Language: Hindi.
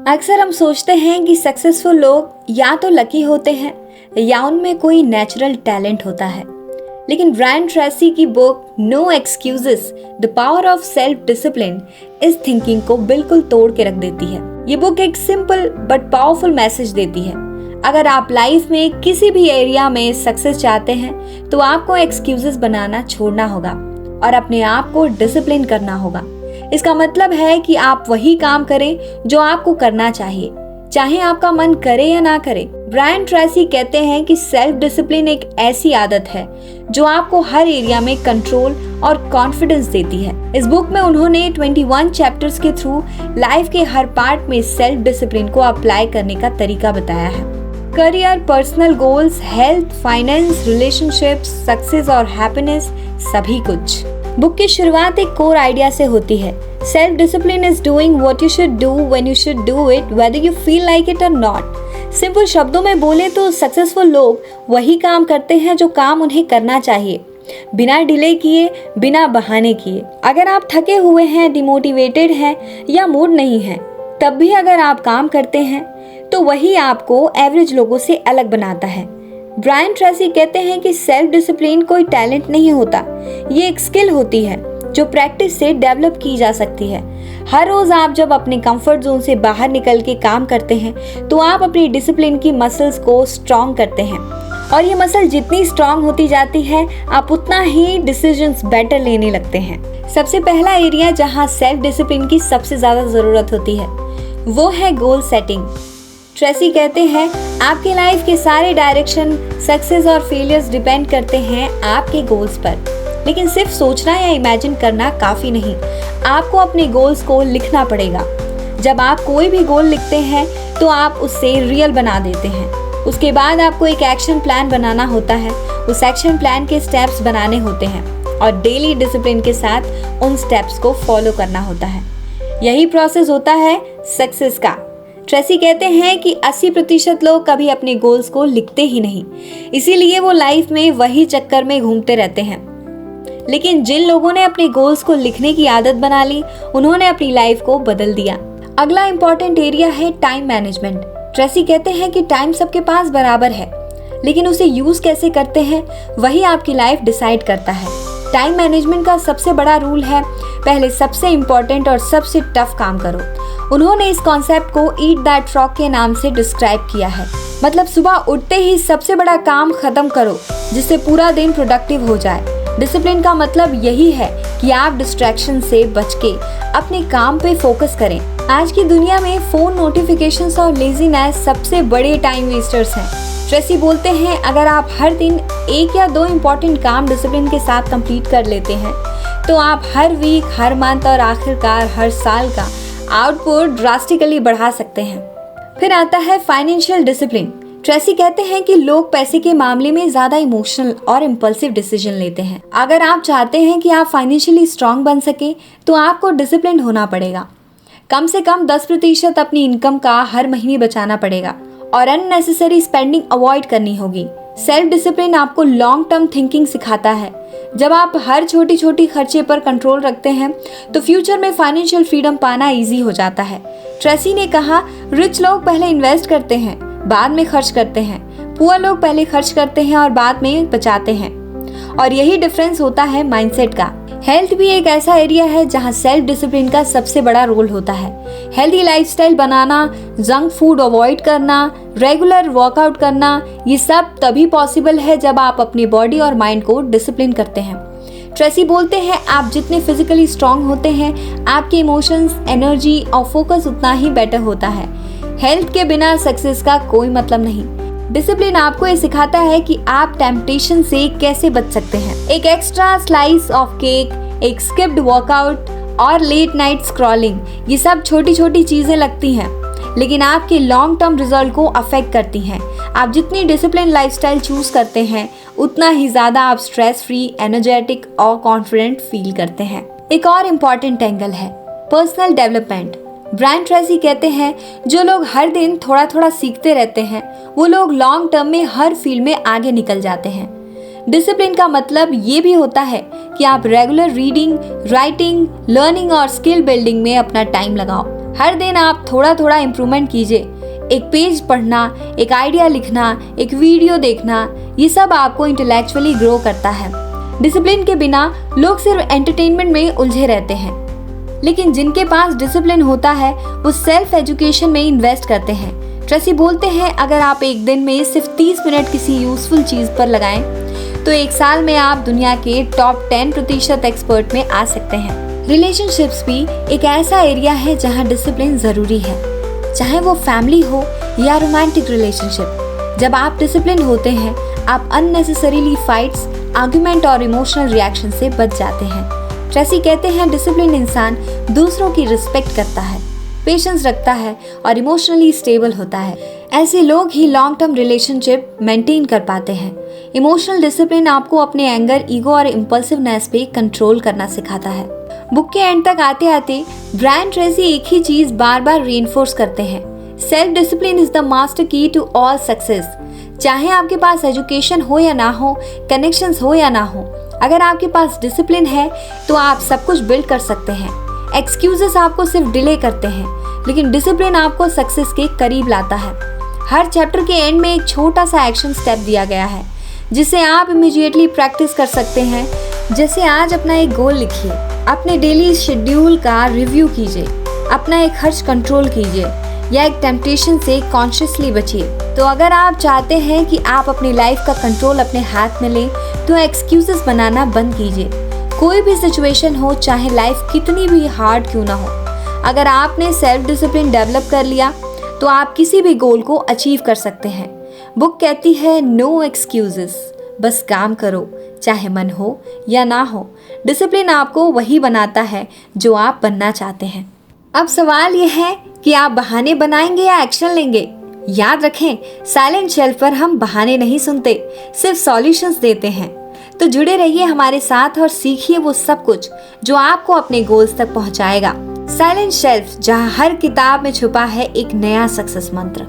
अक्सर हम सोचते हैं कि सक्सेसफुल लोग या तो लकी होते हैं या उनमें कोई नेचुरल टैलेंट होता है। लेकिन ब्रायन ट्रेसी की book no excuses the power of self discipline इस थिंकिंग को बिल्कुल तोड़ के रख देती है। ये बुक एक सिंपल बट पावरफुल मैसेज देती है। अगर आप लाइफ में किसी भी एरिया में सक्सेस चाहते हैं तो आपको एक्सक्यूजेस बनाना छोड़ना होगा और अपने आप को डिसिप्लिन करना होगा। इसका मतलब है कि आप वही काम करें जो आपको करना चाहिए, चाहे आपका मन करे या ना करे। ब्रायन ट्रेसी कहते हैं कि सेल्फ डिसिप्लिन एक ऐसी आदत है जो आपको हर एरिया में कंट्रोल और कॉन्फिडेंस देती है। इस बुक में उन्होंने 21 चैप्टर्स के थ्रू लाइफ के हर पार्ट में सेल्फ डिसिप्लिन को अप्लाई करने का तरीका बताया है। Career, personal goals, health, finance, relationships, success और हैप्पीनेस, सभी कुछ। बुक की शुरुआत एक कोर आइडिया से होती है। Self discipline is doing what you should do when you should do it whether you feel like it और नॉट। सिंपल शब्दों में बोले तो सक्सेसफुल लोग वही काम करते हैं जो काम उन्हें करना चाहिए, बिना डिले किए, बिना बहाने किए। अगर आप थके हुए हैं, डिमोटिवेटेड हैं या मूड नहीं है, तब भी अगर आप काम करते हैं तो वही आपको एवरेज लोगों से अलग बनाता है। ब्रायन ट्रेसी कहते हैं कि सेल्फ डिसिप्लिन कोई टैलेंट नहीं होता, ये एक स्किल होती है जो प्रैक्टिस से डेवलप की जा सकती है। हर रोज आप जब अपने कंफर्ट जोन से बाहर निकल के काम करते हैं तो आप अपनी डिसिप्लिन की मसल्स को स्ट्रॉन्ग करते हैं और ये मसल जितनी स्ट्रॉन्ग होती जाती है आप उतना ही डिसीजंस बेटर लेने लगते हैं। सबसे पहला एरिया जहाँ सेल्फ डिसिप्लिन की सबसे ज्यादा जरूरत होती है वो है गोल सेटिंग। ट्रेसी कहते हैं आपके लाइफ के सारे डायरेक्शन, सक्सेस और फेलियर्स डिपेंड करते हैं आपके गोल्स पर। लेकिन सिर्फ सोचना या इमेजिन करना काफी नहीं, आपको अपने गोल्स को लिखना पड़ेगा। जब आप कोई भी गोल लिखते हैं तो आप उससे रियल बना देते हैं। उसके बाद आपको एक एक्शन प्लान बनाना होता है, उस एक्शन प्लान के स्टेप्स बनाने होते हैं और डेली डिसिप्लिन के साथ उन स्टेप्स को फॉलो करना होता है। यही प्रोसेस होता है सक्सेस का। ट्रेसी कहते हैं कि 80% लोग कभी अपने गोल्स को लिखते ही नहीं, इसीलिए वो लाइफ में वही चक्कर में घूमते रहते हैं। लेकिन जिन लोगों ने अपने गोल्स को लिखने की आदत बना ली, उन्होंने अपनी लाइफ को बदल दिया। अगला इंपॉर्टेंट एरिया है टाइम मैनेजमेंट। ट्रेसी कहते हैं कि टाइम सबके पास बराबर है, लेकिन उसे यूज कैसे करते हैं वही आपकी लाइफ डिसाइड करता है। टाइम मैनेजमेंट का सबसे बड़ा रूल है पहले सबसे इम्पोर्टेंट और सबसे टफ काम करो। उन्होंने इस कॉन्सेप्ट को ईट दैट फ्रॉग के नाम से डिस्क्राइब किया है। मतलब सुबह उठते ही सबसे बड़ा काम खत्म करो जिससे पूरा दिन प्रोडक्टिव हो जाए। डिसिप्लिन का मतलब यही है कि आप डिस्ट्रैक्शन से बच के अपने काम पे फोकस करें। आज की दुनिया में फोन नोटिफिकेशंस और लेजीनेस सबसे बड़े टाइम वेस्टर्स हैं। ट्रेसी बोलते हैं अगर आप हर दिन 1 या 2 इम्पोर्टेंट काम डिसिप्लिन के साथ कंप्लीट कर लेते हैं तो आप हर वीक, हर मंथ और आखिरकार हर साल का आउटपुट ड्रास्टिकली बढ़ा सकते हैं। फिर आता है फाइनेंशियल डिसिप्लिन। ट्रेसी कहते हैं कि लोग पैसे के मामले में ज्यादा इमोशनल और इम्पल्सिव डिसीजन लेते हैं। अगर आप चाहते हैं कि आप फाइनेंशियली स्ट्रांग बन सके तो आपको डिसिप्लिन होना पड़ेगा। कम से कम 10% अपनी इनकम का हर महीने बचाना पड़ेगा और अननेसेसरी स्पेंडिंग अवॉइड करनी होगी। सेल्फ डिसिप्लिन आपको लॉन्ग टर्म थिंकिंग सिखाता है। जब आप हर छोटी छोटी खर्चे पर कंट्रोल रखते हैं तो फ्यूचर में फाइनेंशियल फ्रीडम पाना इजी हो जाता है। ट्रेसी ने कहा रिच लोग पहले इन्वेस्ट करते हैं, बाद में खर्च करते हैं। पुअर लोग पहले खर्च करते हैं और बाद में बचाते हैं। और यही डिफरेंस होता है माइंडसेट का। हेल्थ भी एक ऐसा एरिया है जहां सेल्फ डिसिप्लिन का सबसे बड़ा रोल होता है। हेल्दी लाइफस्टाइल बनाना, जंक फूड अवॉइड करना, रेगुलर वर्कआउट करना, ये सब तभी पॉसिबल है जब आप अपनी बॉडी और माइंड को डिसिप्लिन करते हैं। ट्रेसी बोलते हैं आप जितने फिजिकली स्ट्रांग होते हैं आपके इमोशंस, एनर्जी और फोकस उतना ही बेटर होता है। हेल्थ के बिना सक्सेस का कोई मतलब नहीं। डिसिप्लिन आपको ये सिखाता है कि आप टेम्पटेशन से कैसे बच सकते हैं। एक एक्स्ट्रा स्लाइस ऑफ केक, एक स्किप्ड वर्कआउट और लेट नाइट स्क्रॉलिंग, ये सब छोटी छोटी चीजें लगती हैं लेकिन आपके लॉन्ग टर्म रिजल्ट को अफेक्ट करती हैं। आप जितनी डिसिप्लिन लाइफस्टाइल चूज करते हैं उतना ही ज्यादा आप स्ट्रेस फ्री, एनर्जेटिक और कॉन्फिडेंट फील करते हैं। एक और इम्पॉर्टेंट एंगल है पर्सनल डेवलपमेंट। ब्रायन ट्रेसी कहते हैं जो लोग हर दिन थोड़ा थोड़ा सीखते रहते हैं वो लोग लॉन्ग टर्म में हर फील्ड में आगे निकल जाते हैं। डिसिप्लिन का मतलब ये भी होता है कि आप रेगुलर रीडिंग, राइटिंग, लर्निंग और स्किल बिल्डिंग में अपना टाइम लगाओ। हर दिन आप थोड़ा थोड़ा इम्प्रूवमेंट कीजिए। एक पेज पढ़ना, एक आइडिया लिखना, एक वीडियो देखना, ये सब आपको इंटेलेक्चुअली ग्रो करता है। डिसिप्लिन के बिना लोग सिर्फ एंटरटेनमेंट में उलझे रहते हैं, लेकिन जिनके पास डिसिप्लिन होता है वो सेल्फ एजुकेशन में इन्वेस्ट करते हैं। ट्रेसी बोलते हैं, अगर आप एक दिन में सिर्फ 30 मिनट किसी यूजफुल चीज पर लगाएं तो एक साल में आप दुनिया के टॉप 10% एक्सपर्ट में आ सकते हैं। रिलेशनशिप्स भी एक ऐसा एरिया है जहां डिसिप्लिन जरूरी है, चाहे वो फैमिली हो या रोमांटिक रिलेशनशिप। जब आप डिसिप्लिन होते हैं, आप अननेसेसरीली फाइट्स, आर्गुमेंट और इमोशनल रिएक्शन से बच जाते हैं। ट्रेसी कहते हैं, डिसिप्लिन इंसान दूसरों की रिस्पेक्ट करता है, पेशेंस रखता है और इमोशनली स्टेबल होता है। ऐसे लोग ही लॉन्ग टर्म रिलेशनशिप मेंटेन कर पाते हैं। इमोशनल डिसिप्लिन आपको अपने एंगर, ईगो और इम्पल्सिवनेस पे कंट्रोल करना सिखाता है। बुक के एंड तक आते आते ब्रायन ट्रेसी एक ही चीज बार बार रीइंफोर्स करते हैं, self discipline is the master की टू ऑल सक्सेस। चाहे आपके पास एजुकेशन हो या ना हो, कनेक्शंस हो या ना हो, अगर आपके पास डिसिप्लिन है तो आप सब कुछ बिल्ड कर सकते हैं। एक्सक्यूजेस आपको सिर्फ डिले करते हैं, लेकिन डिसिप्लिन आपको सक्सेस के करीब लाता है। हर चैप्टर के एंड में एक छोटा सा एक्शन स्टेप दिया गया है जिसे आप इमीडिएटली प्रैक्टिस कर सकते हैं। जैसे आज अपना एक गोल लिखिए, अपने डेली शेड्यूल का रिव्यू कीजिए, अपना एक खर्च कंट्रोल कीजिए या एक टेम्पटेशन से कॉन्शियसली बचिए। तो अगर आप चाहते हैं कि आप अपनी लाइफ का कंट्रोल अपने हाथ में लें तो एक्सक्यूजेस बनाना बंद कीजिए। कोई भी सिचुएशन हो, चाहे लाइफ कितनी भी हार्ड क्यों ना हो, अगर आपने सेल्फ डिसिप्लिन डेवलप कर लिया तो आप किसी भी गोल को अचीव कर सकते हैं। बुक कहती है, नो एक्सक्यूजेस, बस काम करो, चाहे मन हो या ना हो। डिसिप्लिन आपको वही बनाता है जो आप बनना चाहते हैं। अब सवाल यह है कि आप बहाने बनाएंगे या एक्शन लेंगे। याद रखें, साइलेंट शेल्फ पर हम बहाने नहीं सुनते, सिर्फ सॉल्यूशंस देते हैं। तो जुड़े रहिए हमारे साथ और सीखिए वो सब कुछ जो आपको अपने गोल्स तक पहुंचाएगा। साइलेंट शेल्फ, जहां हर किताब में छुपा है एक नया सक्सेस मंत्र।